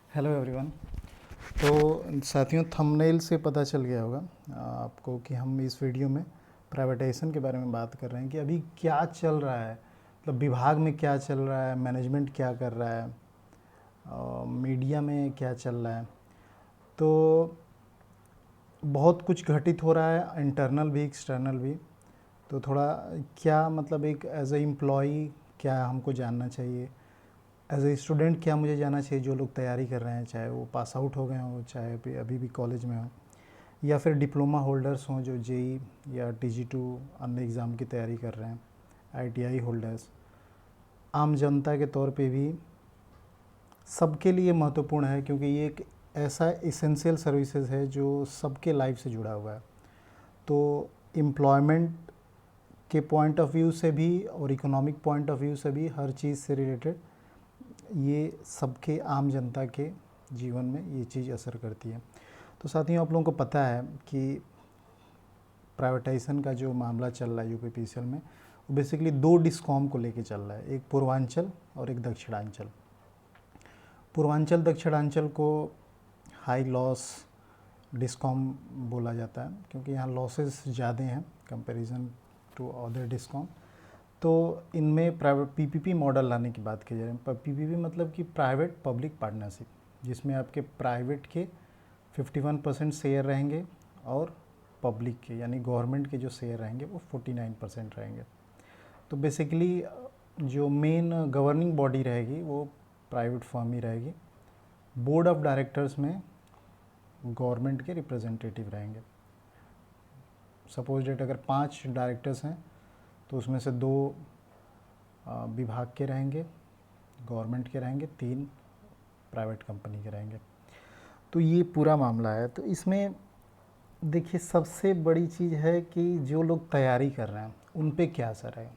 Hello everyone. तो साथियों, thumbnail से पता चल गया होगा आपको कि हम इस वीडियो में प्राइवेटाइजेशन के बारे में बात कर रहे हैं कि अभी क्या चल रहा है, मतलब विभाग में क्या चल रहा है, मैनेजमेंट क्या कर रहा है, मीडिया में क्या चल रहा है। तो बहुत कुछ घटित हो रहा है, इंटरनल भी एक्सटर्नल भी। तो थोड़ा क्या मतलब एक एज ए एम्प्लॉई क्या हमको जानना चाहिए, एज ए स्टूडेंट क्या मुझे जाना चाहिए, जो लोग तैयारी कर रहे हैं, चाहे वो पास आउट हो गए हों, चाहे अभी भी कॉलेज में हों, या फिर डिप्लोमा होल्डर्स हों जो जेई या टीजी2 अन्य एग्ज़ाम की तैयारी कर रहे हैं, आईटीआई होल्डर्स, आम जनता के तौर पे भी सबके लिए महत्वपूर्ण है, क्योंकि ये एक ऐसा इसेंशियल सर्विसेज है जो सबके लाइफ से जुड़ा हुआ है। तो एम्प्लॉयमेंट के पॉइंट ऑफ व्यू से भी और इकोनॉमिक पॉइंट ऑफ व्यू से भी हर चीज़ से रिलेटेड ये सबके आम जनता के जीवन में ये चीज़ असर करती है। तो साथियों, आप लोगों को पता है कि प्राइवेटाइजेशन का जो मामला चल रहा है यूपीपीसीएल में, वो बेसिकली दो डिस्कॉम को लेके चल रहा है, एक पूर्वांचल और एक दक्षिणांचल। पूर्वांचल दक्षिणांचल को हाई लॉस डिस्कॉम बोला जाता है, क्योंकि यहाँ लॉसेस ज़्यादा हैं कंपैरिजन टू अदर डिस्कॉम। तो इनमें प्राइवेट पीपीपी मॉडल लाने की बात की जा रही है। पीपीपी मतलब कि प्राइवेट पब्लिक पार्टनरशिप, जिसमें आपके प्राइवेट के 51% शेयर रहेंगे और पब्लिक के यानी गवर्नमेंट के जो शेयर रहेंगे वो 49% रहेंगे। तो बेसिकली जो मेन गवर्निंग बॉडी रहेगी वो प्राइवेट फर्म ही रहेगी। बोर्ड ऑफ डायरेक्टर्स में गवर्नमेंट के रिप्रेजेंटेटिव रहेंगे। सपोज डेट अगर 5 डायरेक्टर्स हैं तो उसमें से 2 विभाग के रहेंगे, गवर्नमेंट के रहेंगे, 3 प्राइवेट कंपनी के रहेंगे। तो ये पूरा मामला है। तो इसमें देखिए, सबसे बड़ी चीज़ है कि जो लोग तैयारी कर रहे हैं उन पे क्या असर है।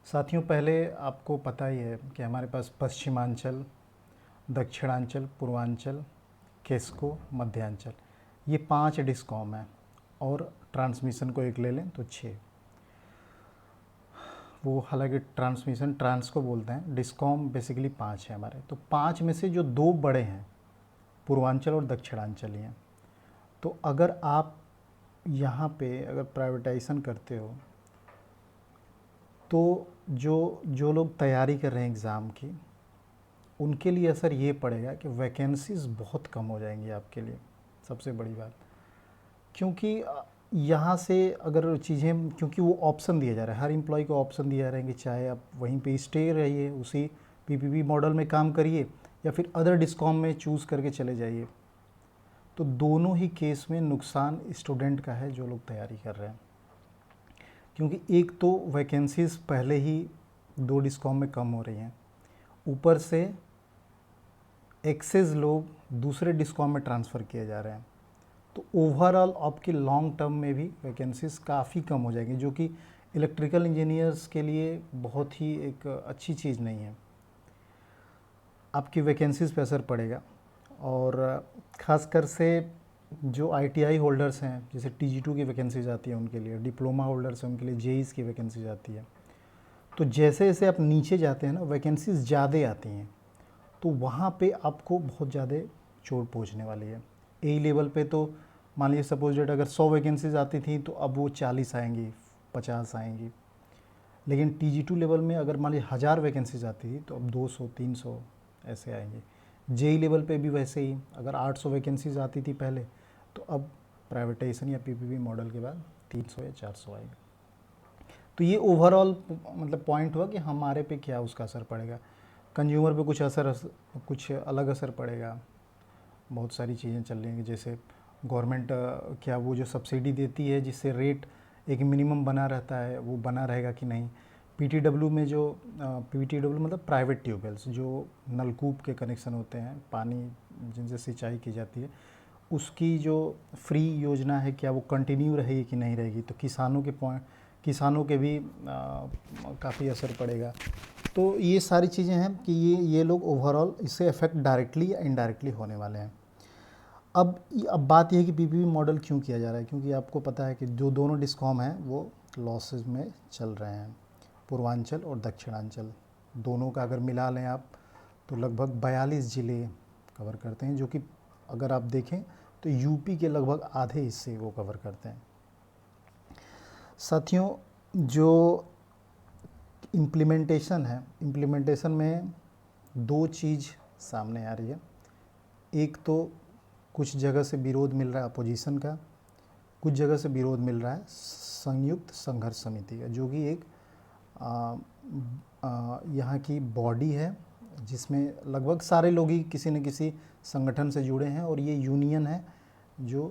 साथियों, पहले आपको पता ही है कि हमारे पास पश्चिमांचल, दक्षिणांचल, पूर्वांचल, केस्को, मध्यांचल, ये 5 डिस्कॉम हैं, और ट्रांसमिशन को एक ले लें तो 6। वो हालांकि ट्रांसमिशन ट्रांस को बोलते हैं, डिस्कॉम बेसिकली 5 है हमारे। तो 5 में से जो 2 बड़े हैं पूर्वांचल और दक्षिणांचल ही हैं। तो अगर आप यहाँ पे अगर प्राइवेटाइजेशन करते हो तो जो जो लोग तैयारी कर रहे हैं एग्ज़ाम की, उनके लिए असर ये पड़ेगा कि वैकेंसीज़ बहुत कम हो जाएंगी आपके लिए, सबसे बड़ी बात। क्योंकि यहाँ से अगर चीज़ें, क्योंकि वो ऑप्शन दिया जा रहा है, हर एम्प्लॉय को ऑप्शन दिया जा रहा है कि चाहे आप वहीं पे स्टे रहिए, उसी पीपीपी मॉडल में काम करिए, या फिर अदर डिस्कॉम में चूज़ करके चले जाइए। तो दोनों ही केस में नुकसान स्टूडेंट का है जो लोग तैयारी कर रहे हैं, क्योंकि एक तो वैकेंसीज़ पहले ही 2 डिस्कॉम में कम हो रही हैं, ऊपर से एक्सेस लोग दूसरे डिस्कॉम में ट्रांसफ़र किए जा रहे हैं। तो ओवरऑल आपकी लॉन्ग टर्म में भी वैकेंसीज़ काफ़ी कम हो जाएंगी, जो कि इलेक्ट्रिकल इंजीनियर्स के लिए बहुत ही एक अच्छी चीज़ नहीं है। आपकी वैकेंसीज़ पे असर पड़ेगा, और ख़ासकर से जो आईटीआई होल्डर्स हैं, जैसे टीजी2 की वैकेंसीज आती है उनके लिए, डिप्लोमा होल्डर्स हैं उनके लिए जेईज़ की वैकेंसीज आती है। तो जैसे जैसे आप नीचे जाते हैं ना, वैकेंसीज़ ज़्यादा आती हैं, तो वहाँ पे आपको बहुत ज़्यादा चोट पहुँचने वाली है। ए लेवल पे तो मान लीजिए सपोज डेट अगर 100 वैकेंसीज आती थी तो अब वो 40 आएंगी, 50 आएंगी। लेकिन टीजी2 लेवल में अगर मान लीजिए 1000 वैकेंसीज आती थी तो अब 200, 300 ऐसे आएंगे। जेई लेवल पे भी वैसे ही, अगर 800 वैकेंसीज आती थी पहले, तो अब प्राइवेटाइजेशन या पीपीपी मॉडल के बाद 300 या 400 आएंगे। तो ये ओवरऑल मतलब पॉइंट हुआ कि हमारे पे क्या उसका असर पड़ेगा। कंज्यूमर पे कुछ अलग असर पड़ेगा। बहुत सारी चीज़ें चल रही हैं, जैसे गवर्नमेंट क्या वो जो सब्सिडी देती है जिससे रेट एक मिनिमम बना रहता है, वो बना रहेगा कि नहीं। पीटीडब्ल्यू में जो पीटीडब्ल्यू मतलब प्राइवेट ट्यूबवेल्स, जो नलकूप के कनेक्शन होते हैं, पानी जिनसे सिंचाई की जाती है, उसकी जो फ्री योजना है क्या वो कंटिन्यू रहेगी कि नहीं रहेगी। तो किसानों के भी काफ़ी असर पड़ेगा। तो ये सारी चीज़ें हैं कि ये लोग ओवरऑल इससे इफ़ेक्ट डायरेक्टली या इनडायरेक्टली होने वाले हैं। अब बात यह है कि पीपीपी मॉडल क्यों किया जा रहा है, क्योंकि आपको पता है कि जो दोनों डिस्कॉम हैं वो लॉसेज में चल रहे हैं, पूर्वांचल और दक्षिणांचल दोनों का अगर मिला लें आप, तो लगभग 42 ज़िले कवर करते हैं, जो कि अगर आप देखें तो यूपी के लगभग आधे हिस्से वो कवर करते हैं। साथियों, जो इम्प्लीमेंटेशन है, इम्प्लीमेंटेशन में दो चीज़ सामने आ रही है। एक तो कुछ जगह से विरोध मिल रहा है अपोजिशन का, कुछ जगह से विरोध मिल रहा है संयुक्त संघर्ष समिति का, जो कि एक यहाँ की बॉडी है जिसमें लगभग सारे लोग ही किसी न किसी संगठन से जुड़े हैं, और ये यूनियन है जो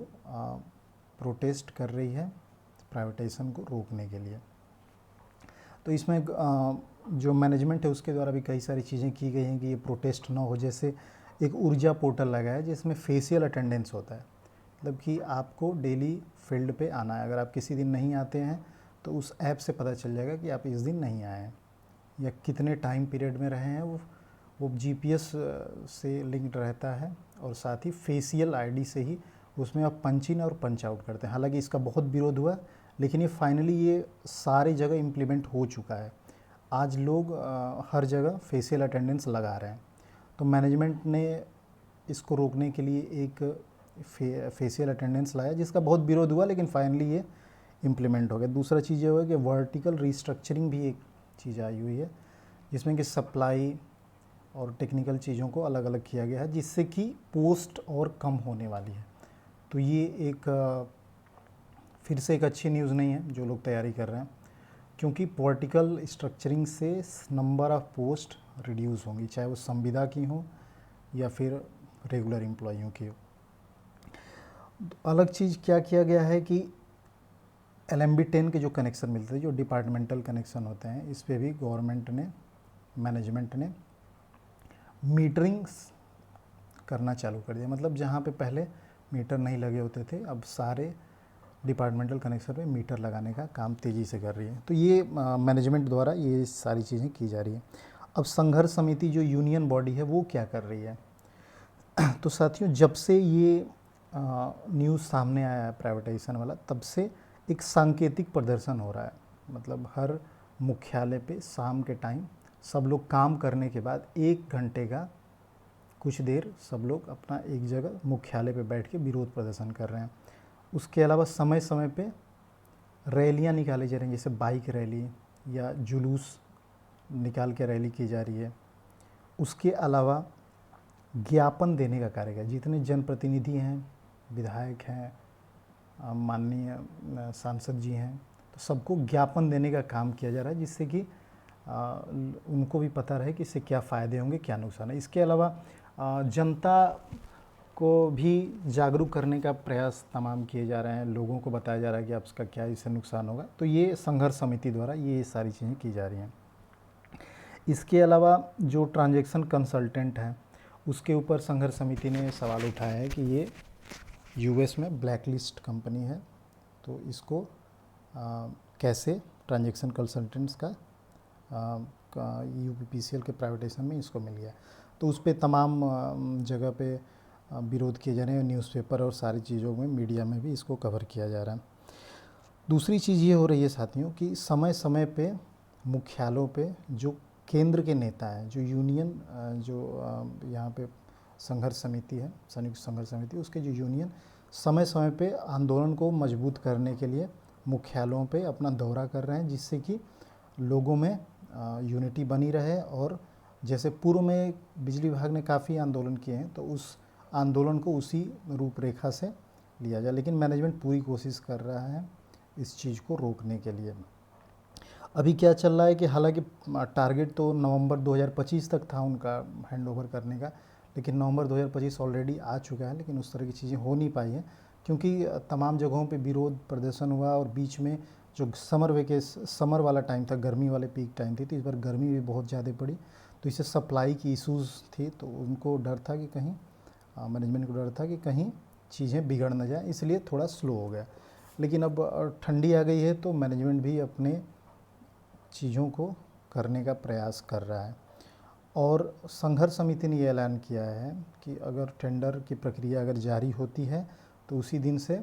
प्रोटेस्ट कर रही है प्राइवेटाइजेशन को रोकने के लिए। तो इसमें जो मैनेजमेंट है उसके द्वारा भी कई सारी चीज़ें की गई हैं कि ये प्रोटेस्ट ना हो। जैसे एक ऊर्जा पोर्टल लगा है जिसमें फेशियल अटेंडेंस होता है, मतलब कि आपको डेली फील्ड पे आना है। अगर आप किसी दिन नहीं आते हैं तो उस ऐप से पता चल जाएगा कि आप इस दिन नहीं आए हैं या कितने टाइम पीरियड में रहे हैं। वो जीपीएस से लिंक्ड रहता है, और साथ ही फेशियल आईडी से ही उसमें आप पंच इन और पंच आउट करते हैं। हालांकि इसका बहुत विरोध हुआ, लेकिन ये फाइनली ये सारी जगह इम्प्लीमेंट हो चुका है। आज लोग हर जगह फेशियल अटेंडेंस लगा रहे हैं। तो मैनेजमेंट ने इसको रोकने के लिए एक फेशियल अटेंडेंस लाया, जिसका बहुत विरोध हुआ, लेकिन फाइनली ये इम्प्लीमेंट हो गया। दूसरा चीज़ ये हुआ कि वर्टिकल रिस्ट्रक्चरिंग भी एक चीज़ आई हुई है, जिसमें कि सप्लाई और टेक्निकल चीज़ों को अलग अलग किया गया है, जिससे कि पोस्ट और कम होने वाली है। तो ये एक फिर से एक अच्छी न्यूज़ नहीं है जो लोग तैयारी कर रहे हैं, क्योंकि वर्टिकल स्ट्रक्चरिंग से नंबर ऑफ़ पोस्ट रिड्यूस होंगी, चाहे वो संविदा की हो या फिर रेगुलर एम्प्लॉइयों की हो। अलग चीज़ क्या किया गया है कि LMB 10 के जो कनेक्शन मिलते हैं, जो डिपार्टमेंटल कनेक्शन होते हैं, इस पे भी गवर्नमेंट ने, मैनेजमेंट ने मीटरिंग करना चालू कर दिया। मतलब जहाँ पे पहले मीटर नहीं लगे होते थे, अब सारे डिपार्टमेंटल कनेक्शन पे मीटर लगाने का काम तेज़ी से कर रही है। तो ये मैनेजमेंट द्वारा ये सारी चीज़ें की जा रही है। अब संघर्ष समिति जो यूनियन बॉडी है वो क्या कर रही है? तो साथियों, जब से ये न्यूज़ सामने आया है प्राइवेटाइजेशन वाला, तब से एक सांकेतिक प्रदर्शन हो रहा है। मतलब हर मुख्यालय पे शाम के टाइम सब लोग काम करने के बाद 1 घंटे का कुछ देर सब लोग अपना एक जगह मुख्यालय पे बैठ के विरोध प्रदर्शन कर रहे हैं। उसके अलावा समय समय पे रैलियां निकाली जा रही हैं, जैसे बाइक रैली या जुलूस निकाल के रैली की जा रही है। उसके अलावा ज्ञापन देने का कार्य है। जितने जनप्रतिनिधि हैं, विधायक हैं, माननीय सांसद जी हैं, तो सबको ज्ञापन देने का काम किया जा रहा है, जिससे कि उनको भी पता रहे कि इससे क्या फ़ायदे होंगे, क्या नुकसान है। इसके अलावा जनता को भी जागरूक करने का प्रयास तमाम किए जा रहे हैं, लोगों को बताया जा रहा है कि आपका क्या इससे नुकसान होगा। तो ये संघर्ष समिति द्वारा ये सारी चीज़ें की जा रही हैं। इसके अलावा जो ट्रांजैक्शन कंसल्टेंट हैं, उसके ऊपर संघर्ष समिति ने सवाल उठाया है कि ये यूएस में ब्लैक लिस्ट कंपनी है, तो इसको कैसे ट्रांजैक्शन कंसल्टेंट्स का यूपीपीसीएल के प्राइवेटाइजेशन में इसको मिल गया। तो उस पर तमाम जगह पे विरोध किए जा रहे हैं, न्यूज़पेपर और सारी चीज़ों में, मीडिया में भी इसको कवर किया जा रहा है। दूसरी चीज़ ये हो रही है साथियों कि समय समय पे मुख्यालयों पे जो केंद्र के नेता हैं, जो यूनियन जो यहाँ पे संघर्ष समिति है, संयुक्त संघर्ष समिति, उसके जो यूनियन समय समय पे आंदोलन को मजबूत करने के लिए मुख्यालयों पे अपना दौरा कर रहे हैं, जिससे कि लोगों में यूनिटी बनी रहे। और जैसे पूर्व में बिजली विभाग ने काफ़ी आंदोलन किए हैं, तो उस आंदोलन को उसी रूपरेखा से लिया जाए। लेकिन मैनेजमेंट पूरी कोशिश कर रहा है इस चीज़ को रोकने के लिए। अभी क्या चल रहा है कि हालांकि टारगेट तो नवंबर 2025 तक था उनका हैंडओवर करने का, लेकिन नवंबर 2025 ऑलरेडी आ चुका है, लेकिन उस तरह की चीज़ें हो नहीं पाई हैं, क्योंकि तमाम जगहों पे विरोध प्रदर्शन हुआ। और बीच में जो समर वाला टाइम था, गर्मी वाले पीक टाइम थी, तो इस बार गर्मी भी बहुत ज़्यादा पड़ी, तो इससे सप्लाई की इशूज़ थी। तो उनको डर था कि कहीं मैनेजमेंट को डर था कि कहीं चीज़ें बिगड़ न जाए, इसलिए थोड़ा स्लो हो गया। लेकिन अब ठंडी आ गई है, तो मैनेजमेंट भी अपने चीज़ों को करने का प्रयास कर रहा है। और संघर्ष समिति ने यह ऐलान किया है कि अगर टेंडर की प्रक्रिया अगर जारी होती है, तो उसी दिन से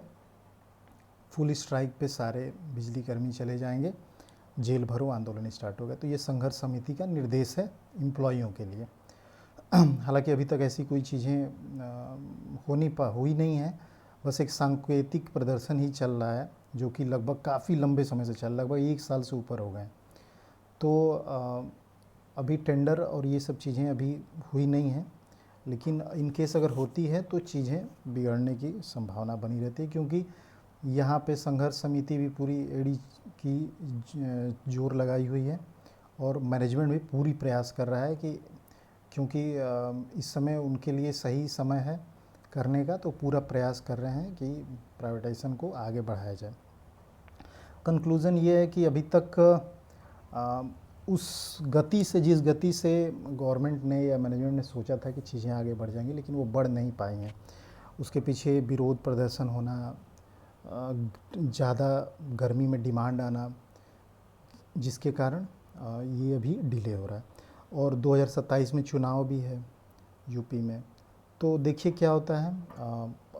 फुल स्ट्राइक पे सारे बिजली कर्मी चले जाएंगे, जेल भरो आंदोलन स्टार्ट होगा। तो ये संघर्ष समिति का निर्देश है एम्प्लॉइयों के लिए। हालांकि अभी तक ऐसी कोई चीज़ें हुई नहीं है, बस एक सांकेतिक प्रदर्शन ही चल रहा है जो कि लगभग काफ़ी लंबे समय से चल, लगभग 1 साल से ऊपर हो गए हैं। तो अभी टेंडर और ये सब चीज़ें अभी हुई नहीं हैं, लेकिन इन केस अगर होती है तो चीज़ें बिगड़ने की संभावना बनी रहती है, क्योंकि यहाँ पे संघर्ष समिति भी पूरी एड़ी की जोर लगाई हुई है और मैनेजमेंट भी पूरी प्रयास कर रहा है कि, क्योंकि इस समय उनके लिए सही समय है करने का, तो पूरा प्रयास कर रहे हैं कि प्राइवेटाइजेशन को आगे बढ़ाया जाए। कंक्लूज़न ये है कि अभी तक उस गति से, जिस गति से गवर्नमेंट ने या मैनेजमेंट ने सोचा था कि चीज़ें आगे बढ़ जाएंगी, लेकिन वो बढ़ नहीं पाई हैं। उसके पीछे विरोध प्रदर्शन होना, ज़्यादा गर्मी में डिमांड आना, जिसके कारण ये अभी डिले हो रहा है। और 2027 में चुनाव भी है यूपी में, तो देखिए क्या होता है।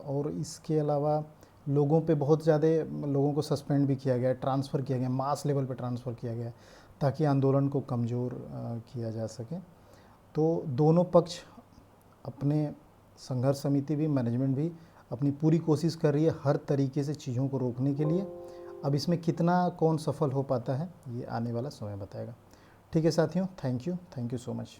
और इसके अलावा लोगों पे बहुत ज़्यादा लोगों को सस्पेंड भी किया गया है, ट्रांसफ़र किया गया, मास लेवल पे ट्रांसफ़र किया गया है, ताकि आंदोलन को कमज़ोर किया जा सके। तो दोनों पक्ष अपने, संघर्ष समिति भी, मैनेजमेंट भी अपनी पूरी कोशिश कर रही है हर तरीके से चीज़ों को रोकने के लिए। अब इसमें कितना कौन सफल हो पाता है, ये आने वाला समय बताएगा। ठीक है साथियों, थैंक यू सो मच।